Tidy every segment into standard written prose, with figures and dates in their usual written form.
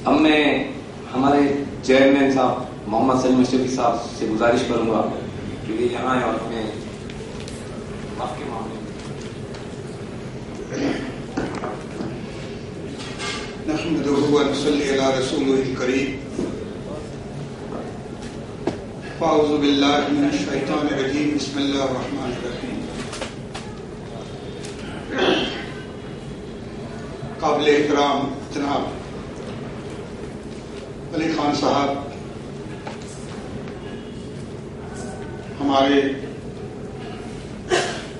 अब मैं हमारे चेयरमैन साहब मोहम्मद सलीम अशरफी साहब से गुजारिश करूंगा कि वे यहाँ आए और हमें वक्फ के मामले नहमदुहु व नसल्ली अला रसूलिल करीम फ़अऊज़ु बिल्लाहि मिनश शैतानिर रजीम बिस्मिल्लाहिर रहमानिर रहीम। काबिल एहतराम जनाब अली खान साहब, हमारे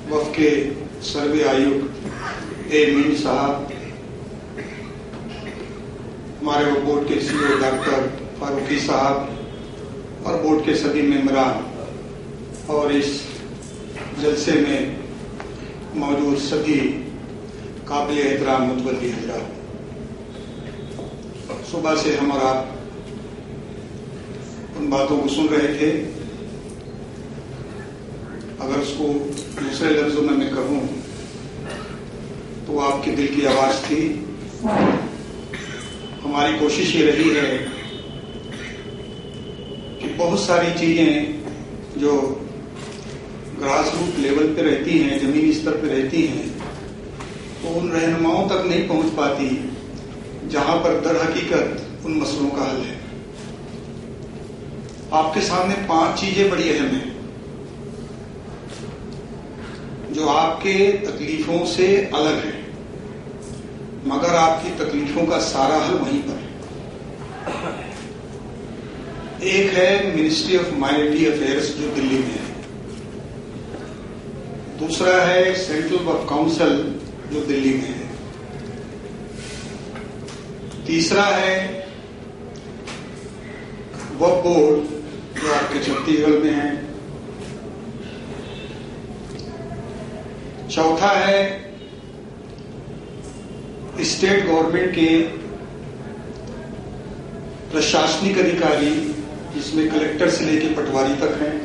वफ़द के सर्वे आयुक्त ए मीन साहब, हमारे बोर्ड के सीईओ डॉक्टर फारूकी साहब और बोर्ड के सभी मेंबरान और इस जलसे में मौजूद सभी काबिल एहतराम मुतवल्ली हज़रात, सुबह से हम और आप उन बातों को सुन रहे थे। अगर उसको दूसरे लफ्जों में मैं कहूँ तो आपके दिल की आवाज थी। हमारी कोशिश ये रही है कि बहुत सारी चीजें जो ग्रास रूट लेवल पे रहती हैं, जमीनी स्तर पे रहती हैं, तो उन रहनुमाओं तक नहीं पहुंच पाती जहां पर दर हकीकत उन मसलों का हल है। आपके सामने 5 चीजें बड़ी अहम हैं जो आपके तकलीफों से अलग है, मगर आपकी तकलीफों का सारा हल वहीं पर है। एक है मिनिस्ट्री ऑफ माइनॉरिटी अफेयर्स जो दिल्ली में है, दूसरा है सेंट्रल वक्फ काउंसिल जो दिल्ली में है, तीसरा है वक्फ बोर्ड जो आपके छत्तीसगढ़ में है, चौथा है स्टेट गवर्नमेंट के प्रशासनिक अधिकारी जिसमें कलेक्टर से लेकर पटवारी तक हैं,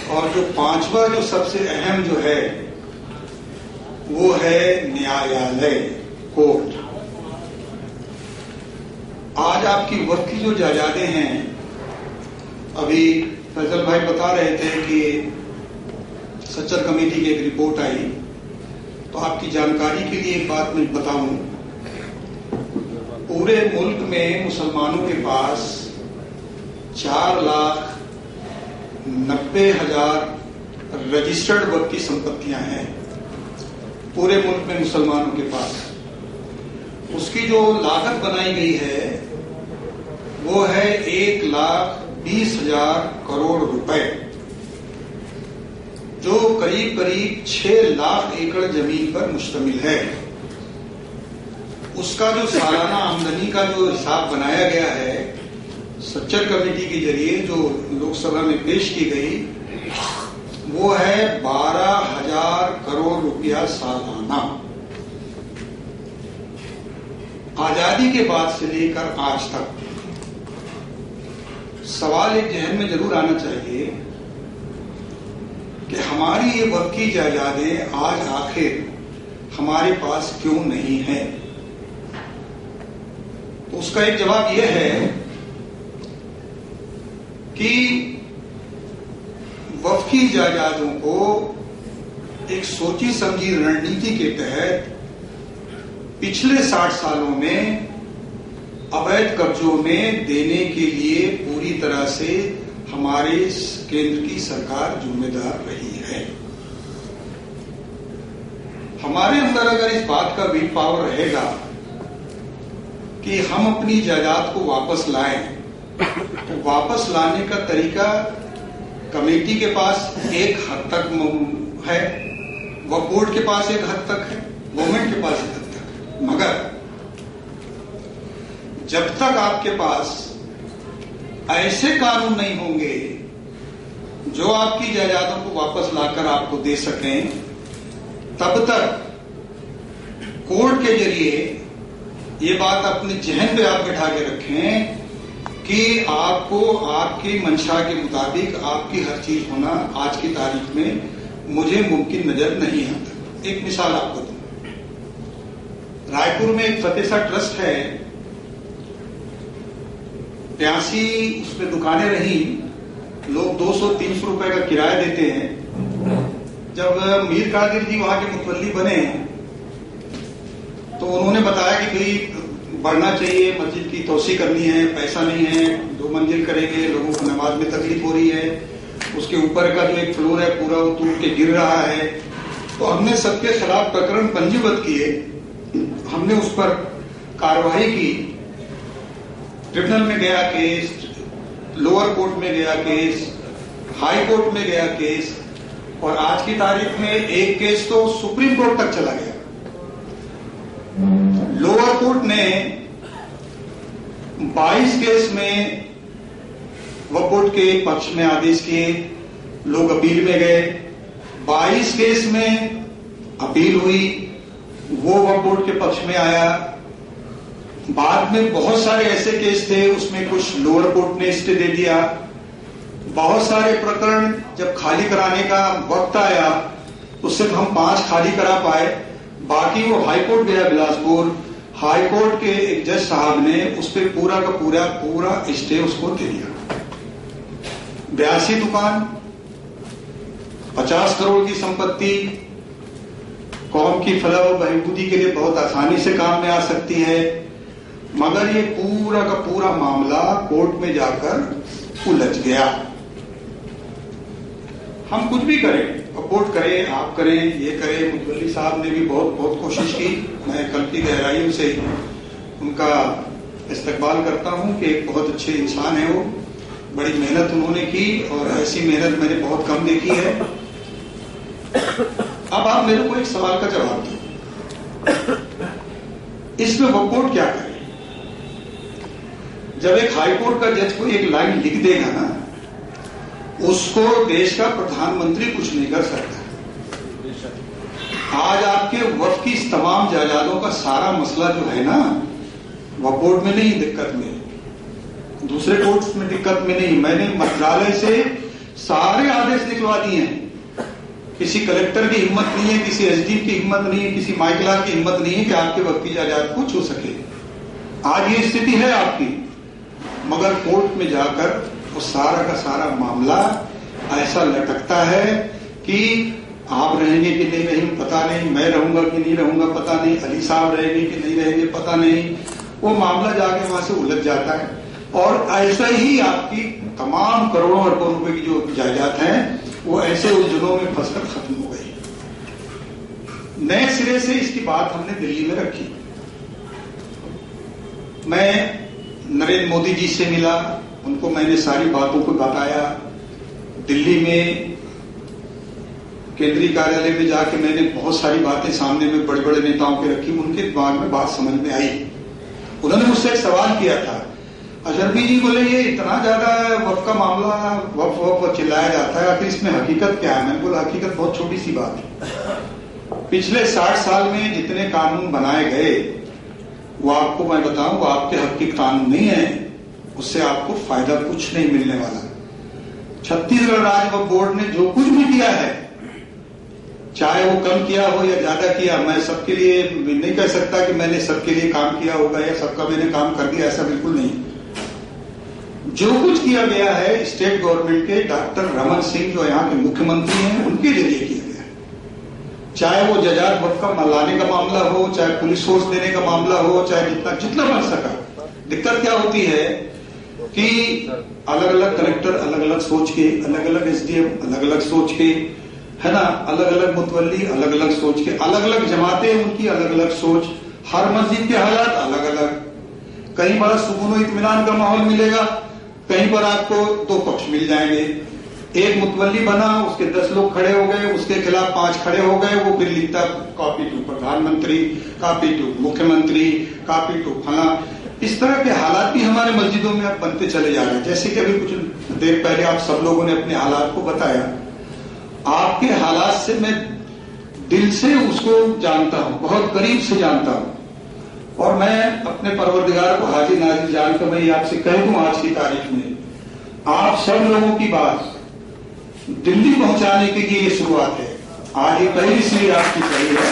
और जो पांचवा जो सबसे अहम जो है वो है न्यायालय, कोर्ट। आज आपकी वक्त की जो जायदादें हैं, अभी फैजल भाई बता रहे थे कि सच्चर कमेटी की एक रिपोर्ट आई, तो आपकी जानकारी के लिए एक बात मैं बताऊं, पूरे मुल्क में मुसलमानों के पास 4,90,000 रजिस्टर्ड वक्फ की संपत्तियां हैं पूरे मुल्क में मुसलमानों के पास। उसकी जो लागत बनाई गई है वो है 1,20,000 करोड़ रुपए, जो करीब करीब 6 लाख एकड़ जमीन पर मुश्तमिल है। उसका जो सालाना आमदनी का जो हिसाब बनाया गया है सच्चर कमेटी के जरिए जो लोकसभा में पेश की गई, वो है 12,000 करोड़ रुपया सालाना। आजादी के बाद से लेकर आज तक सवाल एक जहन में जरूर आना चाहिए कि हमारी ये वक्फ की जायदादें आज आखिर हमारे पास क्यों नहीं है। तो उसका एक जवाब यह है कि वक्फ की जायदादों को एक सोची समझी रणनीति के तहत पिछले 60 सालों में अवैध कब्जों में देने के लिए पूरी तरह से हमारे केंद्र की सरकार जिम्मेदार रही है। हमारे अंदर अगर इस बात का विल पावर रहेगा कि हम अपनी जायदाद को वापस लाएं, तो वापस लाने का तरीका कमेटी के पास एक हद तक है, वक्फ बोर्ड के पास एक हद तक है, गवर्नमेंट के पास एक हद तक है, मगर जब तक आपके पास ऐसे कानून नहीं होंगे जो आपकी जायदादों को वापस लाकर आपको दे सकें, तब तक कोर्ट के जरिए ये बात अपने जहन पे आप बैठा के रखें कि आपको आपकी मंशा के मुताबिक आपकी हर चीज होना आज की तारीख में मुझे मुमकिन नजर नहीं आता। एक मिसाल आपको दूं, रायपुर में एक फतेह ट्रस्ट है 82 उसमें दुकानें रही, लोग 200-300 रुपए का किराया देते हैं। जब मीर कादिर जी वहां के मुतवल्ली बने तो उन्होंने बताया कि भाई बढ़ना चाहिए, मस्जिद की तोसी करनी है, पैसा नहीं है, 2 मंजिल करेंगे, लोगों को नमाज में तकलीफ हो रही है, उसके ऊपर का जो एक फ्लोर है पूरा वो टूट के गिर रहा है। तो हमने सबके खिलाफ प्रकरण पंजीबद्ध किए, हमने उस पर कार्रवाई की, ट्रिब्यूनल में गया केस, लोअर कोर्ट में गया केस, हाई कोर्ट में गया केस, और आज की तारीख में एक केस तो सुप्रीम कोर्ट तक चला गया। लोअर कोर्ट ने 22 केस में वक्फ बोर्ड के पक्ष में आदेश किए, लोग अपील में गए, 22 केस में अपील हुई, वो वक्फ बोर्ड के पक्ष में आया। बाद में बहुत सारे ऐसे केस थे उसमें कुछ लोअर कोर्ट ने स्टे दे दिया। बहुत सारे प्रकरण जब खाली कराने का वक्त आया तो सिर्फ हम 5 खाली करा पाए, बाकी वो हाई कोर्ट गया बिलासपुर, हाई कोर्ट के एक जज साहब ने उस पर पूरा का पूरा स्टे उसको दे दिया। 82 दुकान, 50 करोड़ की संपत्ति कौम की फलाह व बहबूदी के लिए बहुत आसानी से काम में आ सकती है, मगर ये पूरा का पूरा मामला कोर्ट में जाकर उलझ गया। हम कुछ भी करें, सपोर्ट करें, आप करें, ये करें, मुतवल्ली साहब ने भी बहुत कोशिश की। मैं कल की गहराइयों से उनका इस्तकबाल करता हूं कि एक बहुत अच्छे इंसान है वो, बड़ी मेहनत उन्होंने की और ऐसी मेहनत मैंने बहुत कम देखी है। अब आप मेरे को एक सवाल का जवाब दो, इसमें वक्फ बोर्ड क्या करे? जब एक हाई कोर्ट का जज को एक लाइन लिख देगा ना, उसको देश का प्रधानमंत्री कुछ नहीं कर सकता। आज आपके वक्फ की तमाम जायदादों का सारा मसला जो है ना, वक्फ बोर्ड में नहीं दिक्कत में, दूसरे कोर्ट्स में दिक्कत में नहीं। मैंने मंत्रालय से सारे आदेश निकलवा दिए हैं। किसी कलेक्टर की हिम्मत नहीं है, किसी एसडी की हिम्मत नहीं है, किसी माइकलाल की हिम्मत नहीं है कि आपके वक्फ की जायदाद को छू सके। आज ये स्थिति है आपकी, मगर कोर्ट में जाकर वो सारा का सारा मामला ऐसा लटकता है कि आप रहेंगे कि नहीं रहेंगे पता नहीं, मैं रहूंगा कि नहीं रहूंगा पता नहीं, अली साहब रहेंगे कि नहीं रहेंगे पता नहीं, वो मामला जाके वहां से उलझ जाता है। और ऐसा ही आपकी तमाम करोड़ों अरबों रुपए की जो जायदाद है वो ऐसे उलझनों में फंसकर खत्म हो गई। नए सिरे से इसकी बात हमने दिल्ली में रखी। मैं नरेंद्र मोदी जी से मिला, उनको मैंने सारी बातों को बताया। दिल्ली में केंद्रीय कार्यालय में जाके मैंने बहुत सारी बातें सामने में बड़े बड़े नेताओं के रखी, उनके दिमाग में बात समझ में आई। उन्होंने मुझसे एक सवाल किया था, अशरफी जी बोले ये इतना ज्यादा वक्फ का मामला वक्फ चिल्लाया जाता है, आखिर इसमें हकीकत क्या है? मैंने बोला हकीकत बहुत छोटी सी बात है। पिछले 60 साल में जितने कानून बनाए गए वो आपको मैं बताऊं, वो आपके हक के कानून नहीं है, उससे आपको फायदा कुछ नहीं मिलने वाला। छत्तीसगढ़ राज्य वक्फ बोर्ड ने जो कुछ भी किया है, चाहे वो कम किया हो या ज्यादा किया, मैं सबके लिए नहीं कह सकता कि मैंने सबके लिए काम किया होगा या सबका मैंने काम कर दिया, ऐसा बिल्कुल नहीं। जो कुछ किया गया है स्टेट गवर्नमेंट के डॉक्टर रमन सिंह जो यहाँ के मुख्यमंत्री हैं उनके जरिए किया गया है। चाहे वो जजात वक्फ का लाने का मामला हो, चाहे पुलिस फोर्स देने का मामला हो, चाहे जितना बन सका। दिक्कत क्या होती है कि अलग अलग कलेक्टर अलग अलग सोच के, अलग अलग एसडीएम अलग अलग सोच के, है ना, अलग अलग मुतवल्ली अलग अलग सोच के, अलग अलग जमातें उनकी अलग अलग सोच, हर मस्जिद के हालात अलग अलग। कहीं पर सुकून इत्मीनान का माहौल मिलेगा, कहीं पर आपको 2 पक्ष मिल जाएंगे। एक मुतवल्ली बना, उसके 10 लोग खड़े हो गए, उसके खिलाफ 5 खड़े हो गए, वो फिर लिखता कॉपी टू प्रधानमंत्री, कॉपी टू मुख्यमंत्री, कॉपी टू फला। इस तरह के हालात भी हमारे मस्जिदों में अब बनते चले जा रहे हैं। जैसे कि अभी कुछ देर पहले आप सब लोगों ने अपने हालात को बताया, आपके हालात से मैं दिल से उसको जानता हूं, बहुत करीब से जानता हूं, और मैं अपने परवरदिगार को हाजिर नाजिर जानकर मैं आपसे कह दूं आज की तारीख में आप सब लोगों की बात दिल्ली पहुंचाने के लिए ये शुरुआत है। आज ये पहली सीढ़ी आपकी सही है,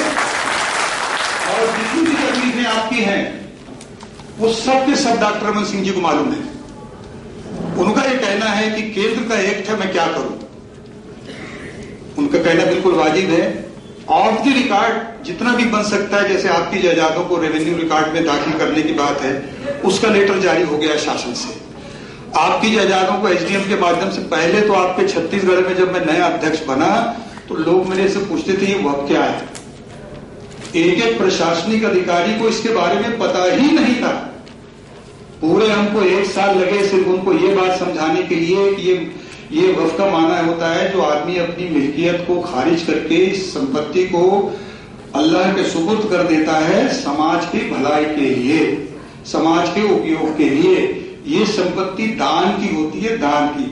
और जितनी भी तकलीफें आपकी हैं वो सब के सब डॉक्टर रमन सिंह जी को मालूम है। उनका ये कहना है कि केंद्र का एक्ट है, मैं क्या करूं। उनका कहना बिल्कुल वाजिब है। ऑफ द रिकॉर्ड जितना भी बन सकता है, जैसे आपकी जायदादों को रेवेन्यू रिकॉर्ड में दाखिल करने की बात है, उसका लेटर जारी हो गया शासन से। आपकी जायदादों को एसडीएम के माध्यम से, पहले तो आपके छत्तीसगढ़ में जब मैं नया अध्यक्ष बना तो लोग मेरे से पूछते थे ये वक्त क्या है। एक एक प्रशासनिक अधिकारी को इसके बारे में पता ही नहीं था। पूरे हमको 1 साल लगे सिर्फ उनको ये बात समझाने के लिए कि ये वक्फ का माना होता है जो आदमी अपनी मिल्कियत को खारिज करके इस संपत्ति को अल्लाह के सुपुर्द कर देता है समाज की भलाई के लिए, समाज के उपयोग के लिए। ये संपत्ति दान की होती है, दान की,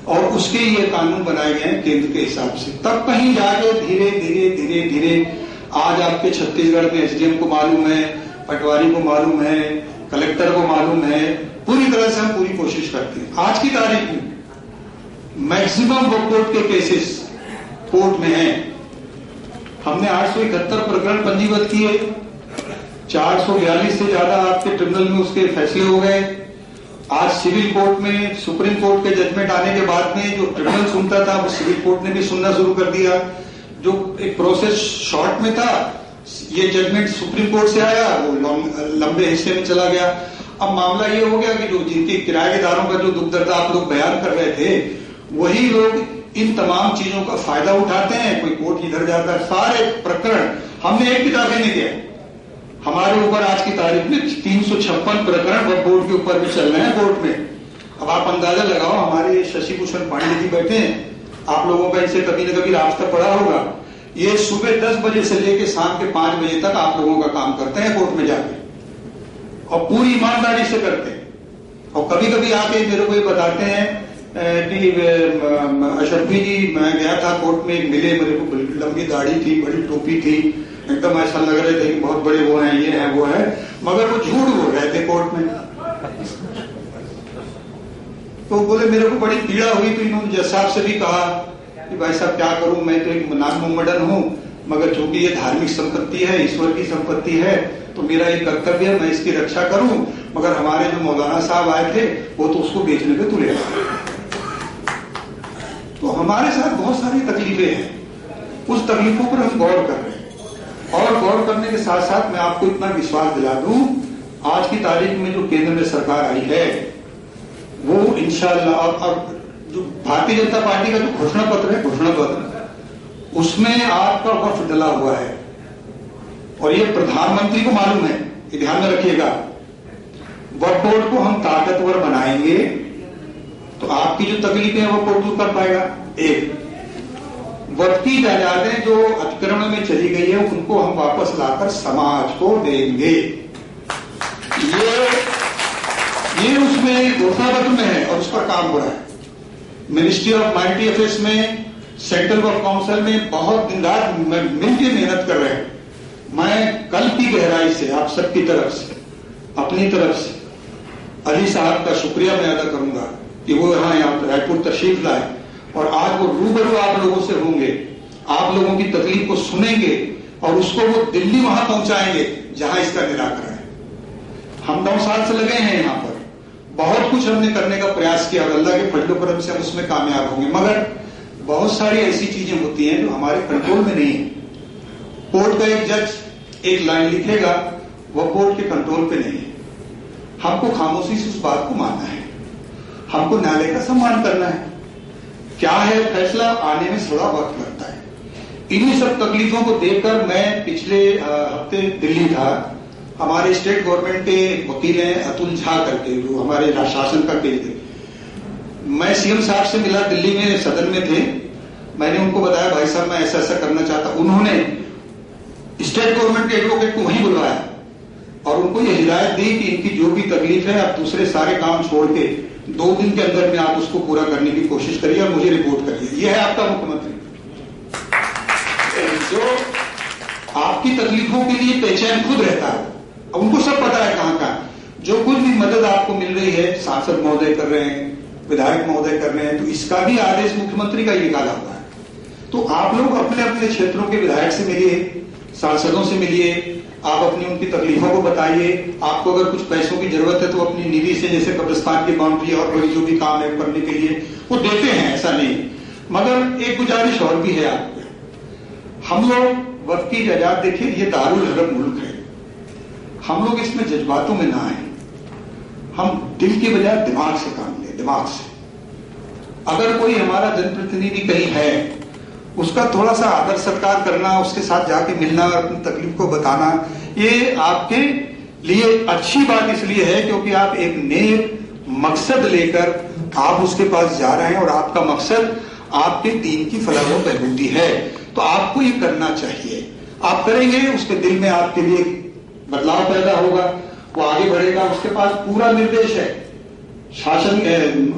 और उसके ये कानून बनाए गए हैं केंद्र के हिसाब से। तब कहीं जाके धीरे धीरे धीरे धीरे आज आपके छत्तीसगढ़ में एसडीएम को मालूम है, पटवारी को मालूम है, कलेक्टर को मालूम है। पूरी तरह से हम पूरी कोशिश करते हैं। आज की तारीख में मैक्सिमम वक्फ बोर्ड के केसेस कोर्ट में हैं। हमने 871 प्रकरण पंजीबद्ध किए, 442 से ज्यादा आपके ट्रिब्यूनल में उसके फैसले हो गए। आज सिविल कोर्ट में सुप्रीम कोर्ट के जजमेंट आने के बाद में जो ट्रिब्यूनल सुनता था वो सिविल कोर्ट ने भी सुनना शुरू कर दिया। जो एक प्रोसेस शॉर्ट में था, ये जजमेंट सुप्रीम कोर्ट से आया, वो लंबे हिस्से में चला गया। अब मामला ये हो गया कि जो जिनके किराएदारों का जो दुख दर्द आप लोग बयान कर रहे थे, वही लोग इन तमाम चीजों का फायदा उठाते हैं। कोई कोर्ट इधर जाता है, सारे प्रकरण हमने एक किताब नहीं किया। हमारे ऊपर आज की तारीख में 356 प्रकरण वक्फ बोर्ड के ऊपर भी चल रहे हैं कोर्ट में। अब आप अंदाजा लगाओ, हमारे शशि भूषण पांडे जी बैठे हैं, आप लोगों का इनसे कभी न कभी रास्ता पड़ा होगा। ये सुबह 10 बजे से लेकर शाम के 5 बजे तक आप लोगों का काम करते हैं कोर्ट में जाके, और पूरी ईमानदारी से करते हैं। और कभी कभी आके मेरे को ये बताते हैं कि अशरफी जी मैं गया था कोर्ट में, मिले, मेरे को लंबी दाढ़ी थी, बड़ी टोपी थी, एकदम ऐसा लग रहे थे कि बहुत बड़े वो हैं, ये है वो है, मगर वो झूठ बोल रहे थे कोर्ट में। तो बोले मेरे को बड़ी पीड़ा हुई, तो इन्होंने जज साहब से भी कहा कि भाई साहब क्या करूं, मैं तो एक नॉन मोहम्मदन हूं, मगर चूंकि ये धार्मिक संपत्ति है, ईश्वर की संपत्ति है, तो मेरा ये कर्तव्य है मैं इसकी रक्षा करूं। मगर हमारे जो मौलाना साहब आए थे वो तो उसको बेचने पे तुले। तो हमारे साथ बहुत सारी तकलीफें हैं, उस तकलीफों पर हम गौर कर रहे हैं। और गौर करने के साथ साथ मैं आपको इतना विश्वास दिला दूं, आज की तारीख में जो केंद्र में सरकार आई है वो इंशाअल्लाह अब जो भारतीय जनता पार्टी का जो घोषणा पत्र है, घोषणा पत्र, उसमें आपका वक्फ डला हुआ है। और ये प्रधानमंत्री को मालूम है, ये ध्यान में रखिएगा। वक्फ बोर्ड को हम ताकतवर बनाएंगे तो आपकी जो तकलीफें हैं वो कोर्ट दूर कर पाएगा। एक, वक्फ की जायदादें जो अतिक्रमण में चली गई है उनको हम वापस लाकर समाज को देंगे। ये उसमें घोषणापत्र में है और उस पर काम हो रहा है। मिनिस्ट्री ऑफ माइनॉरिटी अफेयर्स में, सेंट्रल वक्फ काउंसिल में बहुत दिन रात मिलकर मेहनत कर रहे हैं। मैं कल की गहराई से आप सबकी तरफ से, अपनी तरफ से अली साहब का शुक्रिया मैं अदा करूंगा कि वो यहाँ रायपुर तशरीफ लाए और आज वो रूबरू आप लोगों से होंगे, आप लोगों की तकलीफ को सुनेंगे और उसको वो दिल्ली वहां पहुंचाएंगे जहां इसका निराकरण है। हम 9 साल से लगे हैं यहाँ पर, बहुत कुछ हमने करने का प्रयास किया और अल्लाह के फजल करम से हम उसमें कामयाब होंगे। मगर बहुत सारी ऐसी चीजें होती हैं जो हमारे कंट्रोल में नहीं है। कोर्ट का एक जज एक लाइन लिखेगा, वो कोर्ट के कंट्रोल पे नहीं है। हमको खामोशी से उस बात को मानना है, हमको न्यायालय का सम्मान करना है। क्या है फैसला आने में थोड़ा वक्त लगता है। इन्हीं सब तकलीफों को देखकर मैं पिछले हफ्ते दिल्ली था। हमारे स्टेट गवर्नमेंट के वकील हैं अतुल झा करके, जो हमारे शासन का केस थे। मैं सीएम साहब से मिला, दिल्ली में सदन में थे। मैंने उनको बताया भाई साहब मैं ऐसा ऐसा करना चाहता। उन्होंने स्टेट गवर्नमेंट के एडवोकेट को वहीं बुलवाया और उनको ये हिदायत दी कि इनकी जो भी तकलीफ है आप दूसरे सारे काम छोड़ के 2 दिन के अंदर में आप उसको पूरा करने की कोशिश करिए और मुझे रिपोर्ट करिए। यह है आपका मुख्यमंत्री, जो आपकी तकलीफों के लिए बेचैन खुद रहता है। अब उनको सब पता है कहां कहां जो कुछ भी मदद आपको मिल रही है, सांसद महोदय कर रहे हैं, विधायक महोदय कर रहे हैं, तो इसका भी आदेश मुख्यमंत्री का ही निकाला हुआ है। तो आप लोग अपने अपने क्षेत्रों के विधायक से मिलिए, सांसदों से मिलिए, आप अपनी उनकी तकलीफों को बताइए। आपको अगर कुछ पैसों की जरूरत है तो अपनी निधि से, जैसे कब्रिस्तान की बाउंड्री और बड़ी जो भी काम है करने के लिए वो देते हैं, ऐसा नहीं। मगर एक गुजारिश और भी है आपको, हम लोग वक्त की जायदाद, देखिए ये दारुल हरब मुल्क है, हम लोग इसमें जज्बातों में ना आए, हम दिल के बजाय दिमाग से काम लें, दिमाग से। अगर कोई हमारा जनप्रतिनिधि कहीं है, उसका थोड़ा सा आदर सत्कार करना, उसके साथ जाके मिलना, अपनी तकलीफ को बताना, ये आपके लिए अच्छी बात इसलिए है क्योंकि आप एक नेक मकसद लेकर आप उसके पास जा रहे हैं और आपका मकसद आपके दीन की फलाह व बहबूदी है, तो आपको ये करना चाहिए। आप करेंगे, उसके दिल में आपके लिए बदलाव पैदा होगा, वो आगे बढ़ेगा, उसके पास पूरा निर्देश है शासन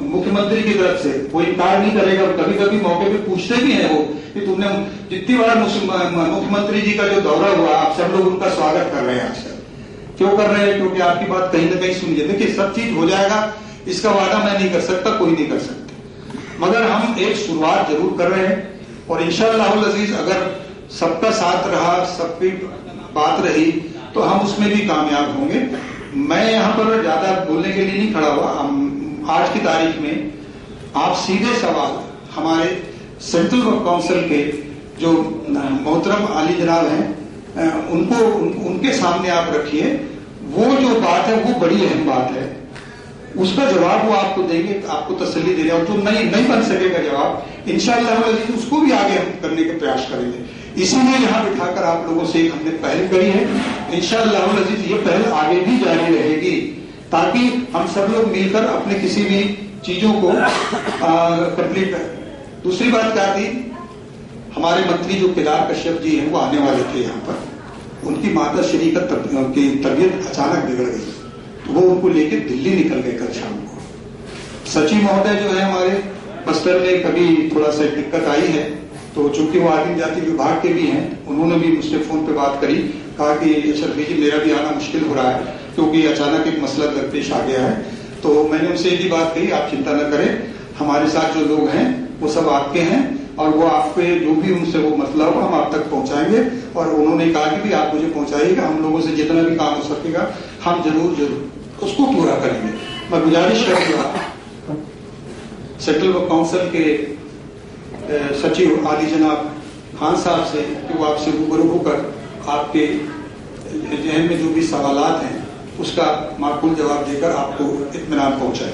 मुख्यमंत्री की तरफ से, वो इनकार नहीं करेगा। कभी कभी मौके पे पूछते भी हैं वो कि तुमने जितनी बार मुख्यमंत्री जी का जो दौरा हुआ, आप सब लोग उनका स्वागत कर रहे हैं आजकल, क्यों कर रहे हैं? क्योंकि आपकी बात कहीं ना कहीं सुनिए। देखिए सब चीज हो जाएगा इसका वादा मैं नहीं कर सकता, कोई नहीं कर सकता, मगर हम एक शुरुआत जरूर कर रहे हैं और इंशाअल्लाह अजीज अगर सबका साथ रहा, सबकी बात रही तो हम उसमें भी कामयाब होंगे। मैं यहाँ पर ज्यादा बोलने के लिए नहीं खड़ा हुआ। आज की तारीख में आप सीधे सवाल हमारे सेंट्रल वर्क काउंसिल के जो मोहतरम आली जनाब हैं उनके सामने आप रखिए। वो जो बात है वो बड़ी अहम बात है, उसका जवाब वो आपको देंगे, आपको तसल्ली दे रहे हैं। और जो नहीं बन सकेगा जवाब, इंशाअल्लाह उसको भी आगे हम करने के प्रयास करेंगे। इसीलिए यहाँ बिठाकर आप लोगों से हमने पहल करी है। इंशाअल्लाह अजीज ये पहल आगे भी जारी रहेगी ताकि हम सब लोग मिलकर अपने किसी भी चीजों को कंप्लीट करें। दूसरी बात क्या थी, हमारे मंत्री जो केदार कश्यप जी हैं वो आने वाले थे यहाँ पर, उनकी माता श्री की तबीयत अचानक बिगड़ गई तो वो उनको लेकर दिल्ली निकल गए कल शाम को। सचिव महोदय जो है हमारे बस्तर में, कभी थोड़ा सा दिक्कत आई है तो चूंकि वो आदिम जाति विभाग के भी हैं, उन्होंने भी मुझसे फोन पे बात करी, कहा कि शर्फी जी मेरा भी आना मुश्किल हो रहा है क्योंकि अचानक एक मसला दरपेश आ गया है। तो मैंने उनसे एक ही बात कही, आप चिंता न करें, हमारे साथ जो लोग हैं वो सब आपके हैं और वो आपके जो भी उनसे वो मसला होगा हम आप तक पहुंचाएंगे। और उन्होंने कहा कि भी आप मुझे पहुंचाइएगा, हम लोगों से जितना भी काम हो सकेगा हम जरूर उसको पूरा करेंगे। मैं गुजारिश करूंगा सेंट्रल वर्क काउंसिल के सचिव आदि जनाब खान साहब से कि वो आपसे रूबरू होकर आपके जहन में जो भी सवालात हैं उसका माकूल जवाब देकर आपको इत्मीनान पहुंचाए।